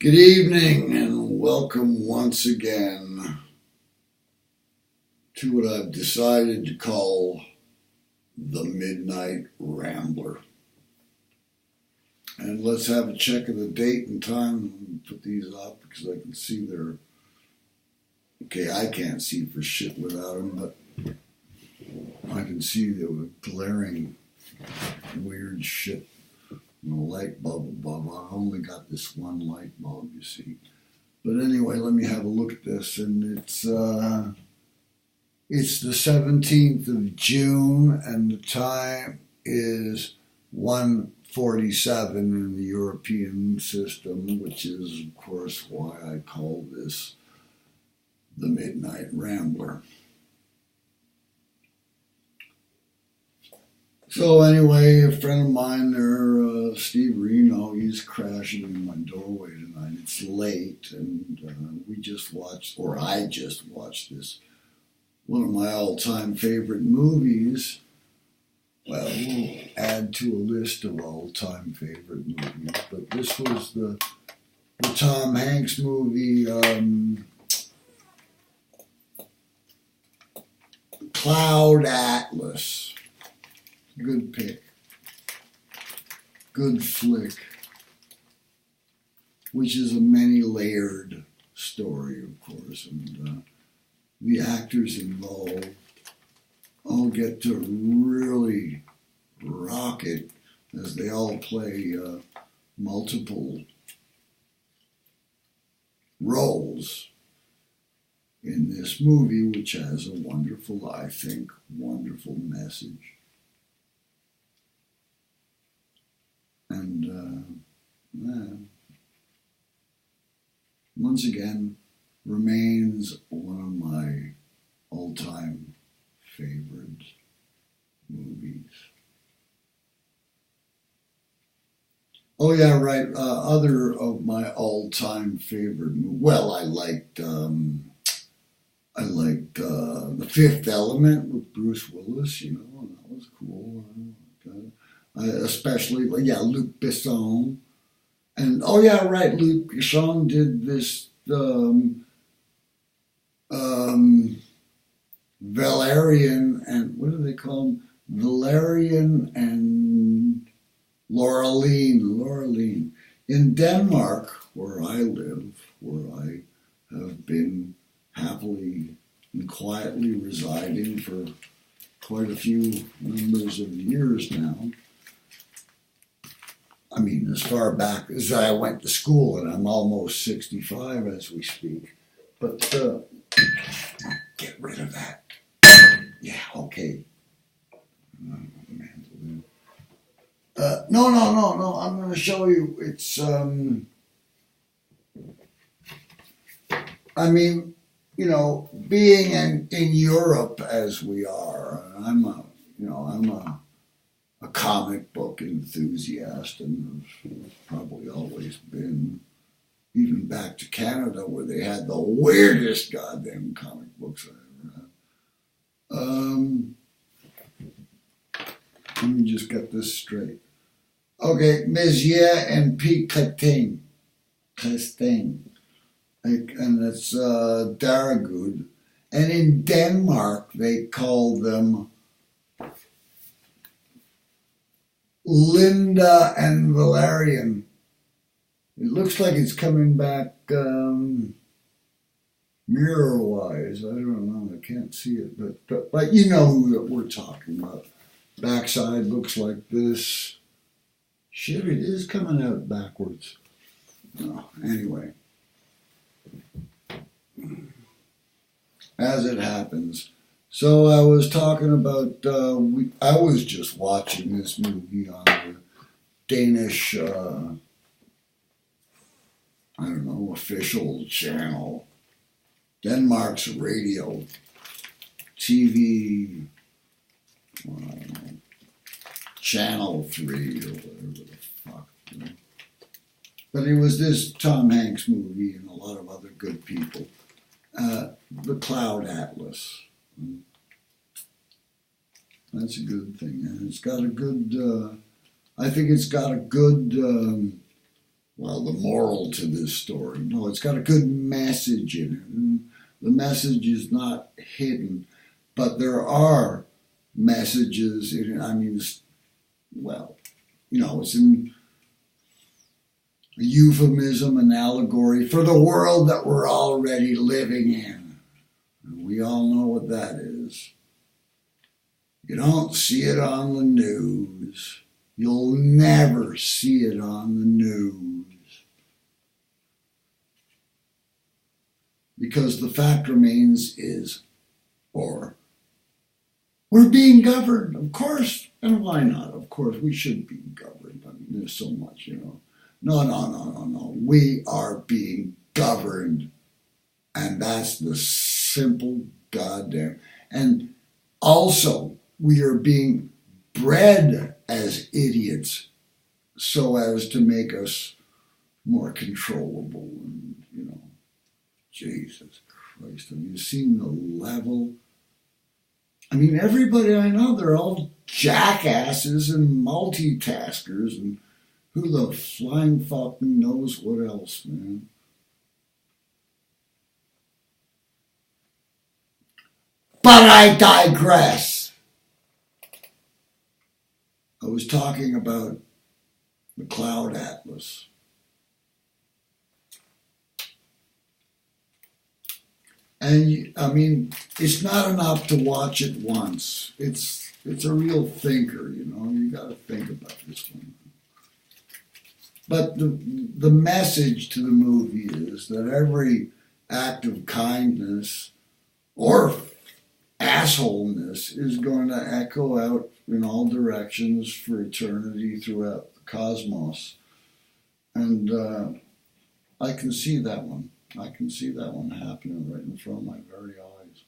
Good evening and welcome once again to what I've decided to call the Midnight Rambler. And let's have a check of the date and time. Put these up because I can see they're... Okay, I can't see for shit without them, but I can see the glaring weird shit. No light bulb above. I only got this one light bulb, you see. But anyway, let me have a look at this, and it's the 17th of June, and the time is 1:47 in the European system, which is, of course, why I call this the Midnight Rambler. So anyway, a friend of mine there, Steve Reno, he's crashing in my doorway tonight. It's late, and we just watched, or I just watched this, one of my all-time favorite movies. Well, we'll add to a list of all-time favorite movies, but this was the Tom Hanks movie, Cloud Atlas. Good pick. Good flick. Which is a many-layered story, of course. And the actors involved all get to really rock it as they all play multiple roles in this movie, which has a wonderful, I think, wonderful message. And once again, remains one of my all-time favorite movies. Oh yeah, right. Other of my all-time favorite movies. Well, I liked The Fifth Element with Bruce Willis. You know, and that was cool. Especially, Luc Besson. And, oh yeah, right, Luc Besson did this Valerian and, what do they call them? Valerian and Laureline. In Denmark, where I live, where I have been happily and quietly residing for quite a few numbers of years now. I mean, as far back as I went to school, and I'm almost 65 as we speak. But get rid of that. Yeah, okay. No. I'm going to show you. It's, being in Europe as we are, I'm a comic book enthusiast, and have probably always been, even back to Canada where they had the weirdest goddamn comic books I ever had. Let me just get this straight. Okay, Mézières and Piquetin. And it's Daragud. And in Denmark, they call them Linda and Valerian. It looks like it's coming back mirror-wise. I don't know. I can't see it, but you know who that we're talking about. Backside looks like this. Shit, it is coming out backwards. Oh, anyway. As it happens. So I was talking about, I was just watching this movie on the Danish, official channel, Denmark's radio, TV, Channel 3 or whatever the fuck. You know. But it was this Tom Hanks movie and a lot of other good people. The Cloud Atlas. That's a good thing. And it's got a good, I think it's got a good well, the moral to this story. No, it's got a good message in it. And the message is not hidden, but there are messages in it. I mean, well, it's in a euphemism, an allegory for the world that we're already living in. And we all know what that is. You don't see it on the news. You'll never see it on the news. Because the fact remains we're being governed, of course, and why not? Of course, we should be governed. I mean, there's so much, No. We are being governed. And that's the simple goddamn. And also, we are being bred as idiots so as to make us more controllable. And, Jesus Christ, have you seen the level? I mean, everybody I know, they're all jackasses and multitaskers, and who the flying fucking knows what else, man. But I digress. I was talking about the Cloud Atlas. And I mean, it's not enough to watch it once. It's a real thinker, You got to think about this one. But the message to the movie is that every act of kindness or assholeness is going to echo out in all directions for eternity throughout the cosmos. And I can see that one. I can see that one happening right in front of my very eyes.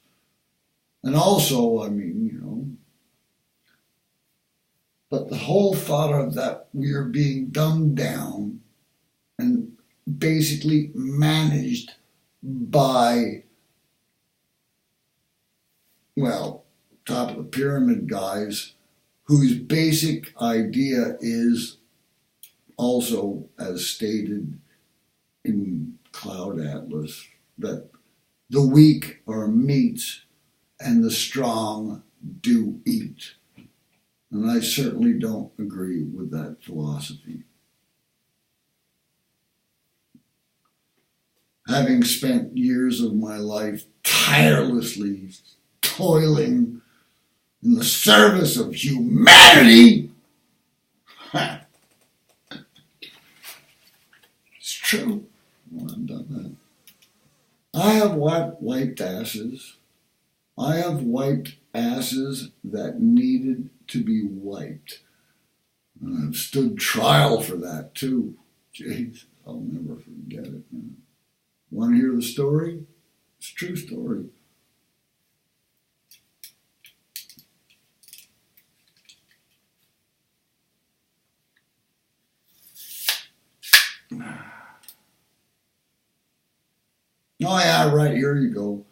And also, I mean, but the whole thought of that we are being dumbed down and basically managed by, top of the pyramid guys, whose basic idea is also, as stated in Cloud Atlas, that the weak are meat and the strong do eat. And I certainly don't agree with that philosophy. Having spent years of my life tirelessly toiling in the service of humanity, it's true. Well, I've done that. I have wiped asses. I have wiped asses that needed to be wiped. And I've stood trial for that too. Jeez, I'll never forget it, man. Want to hear the story? It's a true story. Oh yeah, right, here you go.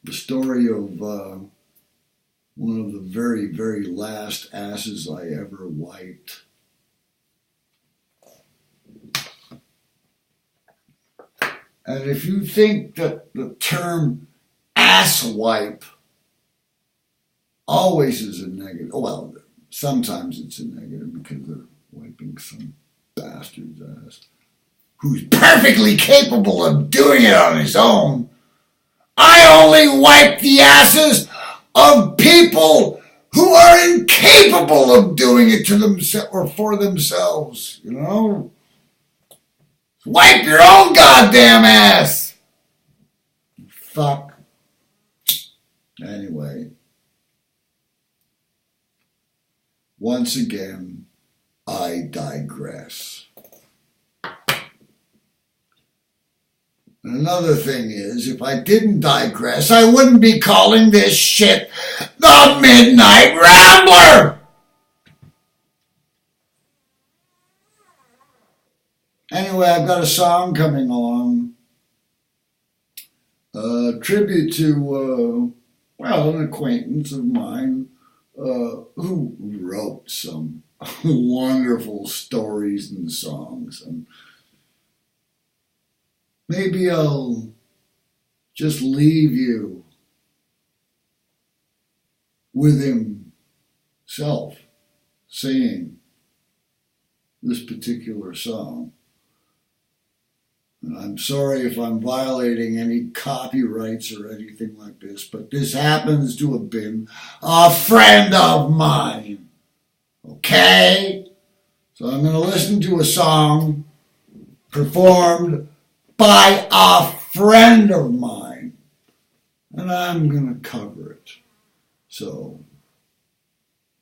The story of one of the very, very last asses I ever wiped. And if you think that the term ass wipe always is a negative, well, sometimes it's a negative because they're wiping some bastard's ass who's perfectly capable of doing it on his own. I only wipe the asses of people who are incapable of doing it to themselves or for themselves, Wipe your own goddamn ass! Fuck. Anyway. Once again, I digress. And another thing is, if I didn't digress, I wouldn't be calling this shit the Midnight Rambler! Anyway, I've got a song coming along. A tribute to, an acquaintance of mine who wrote some wonderful stories and songs. And maybe I'll just leave you with himself saying this particular song. And I'm sorry if I'm violating any copyrights or anything like this, but this happens to have been a friend of mine. Okay? So I'm going to listen to a song performed by a friend of mine, and I'm going to cover it. So,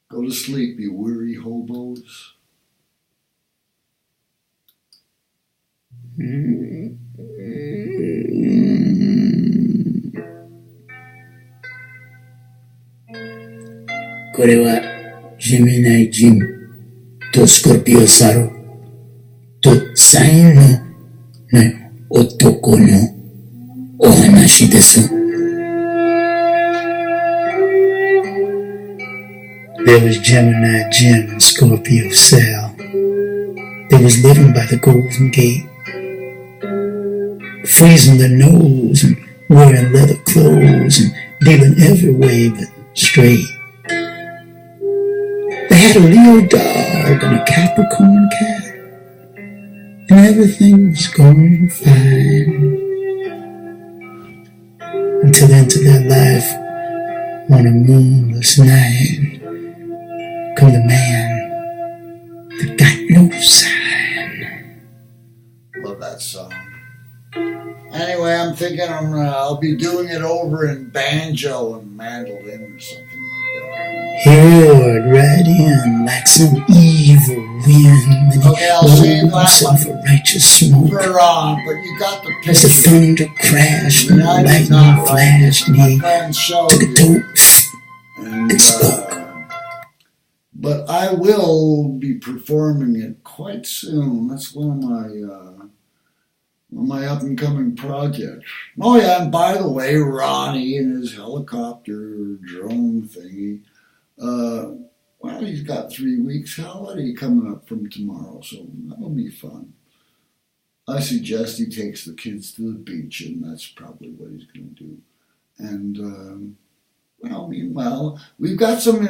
go to sleep, you weary hobos. Korewa Gemini Jim to Scorpio Saro to Sain no Otoko no Ohanashi desu. There was Gemini Jim and Scorpio Sal. They was living by the Golden Gate, freezing their nose and wearing leather clothes and dealing every way but straight. They had a Leo dog and a Capricorn cat, and everything was going fine until they entered their life on a moonless night. Come the man that got no sign. Love that song. Anyway, I'm thinking I'll be doing it over in banjo and mandolin or something like that. He roared right in like some evil wind, and Okay, I'll save that himself a righteous smoke. For on, but you got the picture. As the thunder crashed and the lightning flashed, and he took a toke and spoke. But I will be performing it quite soon. That's one of my up and coming projects. Oh yeah, and by the way, Ronnie and his helicopter drone thingy. Well, he's got 3 weeks holiday coming up from tomorrow, so that'll be fun. I suggest he takes the kids to the beach, and that's probably what he's going to do. And well, meanwhile, we've got some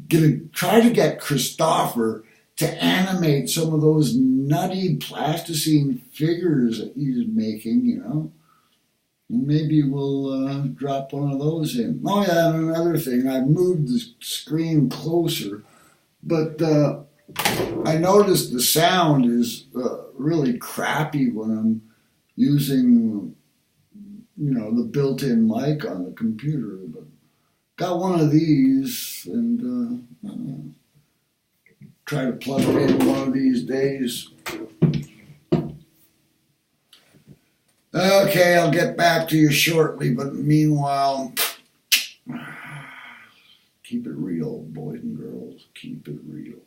gonna try to get Christopher to animate some of those nutty plasticine figures that he's making, you know. And maybe we'll drop one of those in. Oh yeah, and another thing, I moved the screen closer, but I noticed the sound is really crappy when I'm using, you know, the built-in mic on the computer. But got one of these, and try to plug it in one of these days. Okay, I'll get back to you shortly, but meanwhile, keep it real, boys and girls. Keep it real.